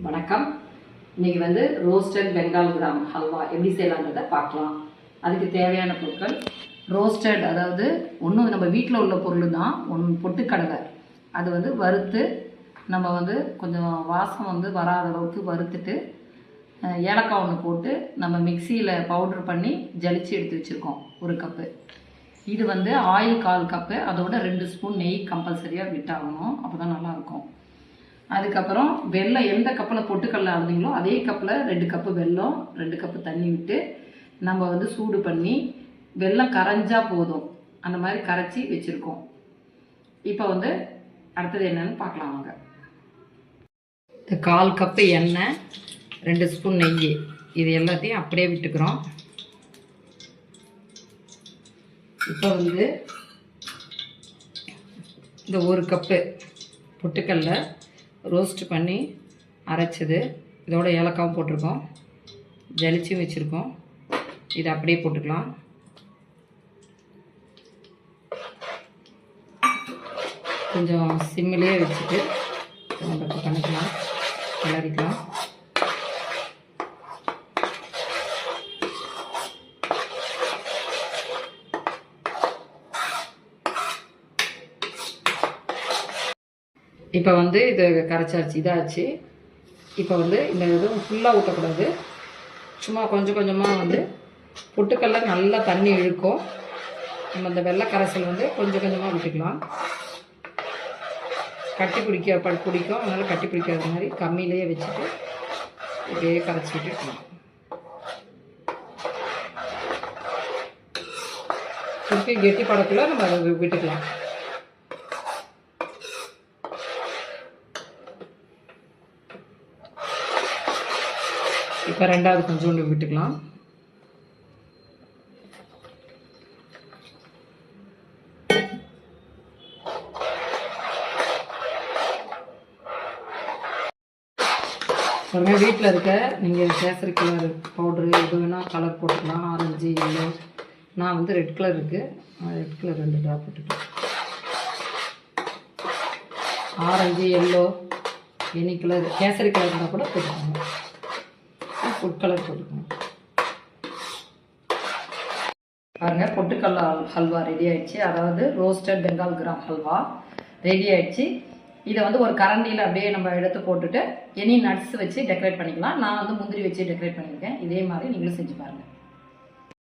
வணக்கம். இன்னைக்கு வந்து ரோஸ்டட் பெங்கால் கிராம் ஹல்வா எப்படி செய்யலான்றதை பார்க்கலாம். அதுக்கு தேவையான பொருட்கள் ரோஸ்டட், அதாவது ஒன்றும் நம்ம வீட்டில் உள்ள பொருள் தான். ஒன்று பொட்டுக்கடலை, அது வந்து வறுத்து நம்ம வந்து கொஞ்சம் வாசம் வந்து வராத அளவுக்கு வறுத்துட்டு ஏலக்காய் ஒன்று போட்டு நம்ம மிக்சியில் பவுட்ரு பண்ணி ஜலிச்சு எடுத்து வச்சுருக்கோம் 1 கப்பு. இது வந்து ஆயில் 1/4 கப்பு, அதோட 2 ஸ்பூன் நெய் கம்பல்சரியாக விட்டாகணும், அப்போ தான் நல்லாயிருக்கும். அதுக்கப்புறம் வெல்லம், எந்த கப்பில் பொட்டுக்கடலை அளந்தீங்களோ அதே கப்பில் 2 கப்பு வெல்லம், 2 கப்பு தண்ணி விட்டு நம்ம வந்து சூடு பண்ணி வெல்லம் கரைஞ்சா போதும், அந்த மாதிரி கரைச்சி வச்சுருக்கோம். இப்போ வந்து அடுத்தது என்னன்னு பார்க்கலாம் வாங்க. 1/4 கப்பு எண்ணெய், 2 ஸ்பூன் நெய், இது எல்லாத்தையும் அப்படியே விட்டுக்கிறோம். இப்போ வந்து இந்த 1 கப்பு பொட்டுக்கடலை ரோஸ்ட் பண்ணி அரைச்சது, இதோட ஏலக்காவும் போட்டிருக்கோம், ஜலிச்சும் வச்சுருக்கோம். இதை அப்படியே போட்டுக்கலாம். கொஞ்சம் சிம்மிலே வச்சுட்டு நம்ம பண்ணிக்கலாம், கிளறிக்கலாம். இப்போ வந்து இது கரைச்சாச்சு, இதாச்சு. இப்போ வந்து இந்த இதுவும் ஃபுல்லாக ஊற்றக்கூடாது, சும்மா கொஞ்சம் கொஞ்சமாக வந்து பொட்டுக்கடலை நல்லா தண்ணி இழுக்கும். நம்ம இந்த வெள்ளை கரைசல் வந்து கொஞ்சம் கொஞ்சமாக விட்டுக்கலாம். கட்டி பிடிக்கும், அதனால் கட்டி பிடிக்காத மாதிரி கம்மியிலேயே வச்சுட்டு இப்படியே கரைச்சி விட்டுக்கலாம். திருப்பி கெட்டி படக்குள்ள நம்ம அதை விட்டுக்கலாம். இப்போ 2வது கொஞ்சோண்டு விட்டுக்கலாம். உடனே வீட்டில் இருக்க நீங்கள் கேசரி கலர் பவுட்ரு எது வேணால் கலர் போட்டுக்கலாம், ஆரஞ்சு, எல்லோ. நான் வந்து ரெட் கலர் இருக்குது, ரெட் கலர் 2 ட்ராப் போட்டுக்கலாம். Orange, yellow, any colour, kesari colour இருந்தால் கூட போட்டுக்கோங்க, ஃபுட் கலர் போட்டுக்கணும். பாருங்க, பொட்டுக்கடலை ஹல்வா ரெடி ஆயிடுச்சு. அதாவது roasted Bengal gram halwa ready ஆயிடுச்சு. இதை வந்து ஒரு கரண்டியில் அப்படியே நம்ம எடுத்து போட்டுட்டு எனி நட்ஸ் வச்சு டெக்கரேட் பண்ணிக்கலாம். நான் வந்து முந்திரி வச்சு டெக்கரேட் பண்ணியிருக்கேன். இதே மாதிரி நீங்களும் செஞ்சு பாருங்கள்.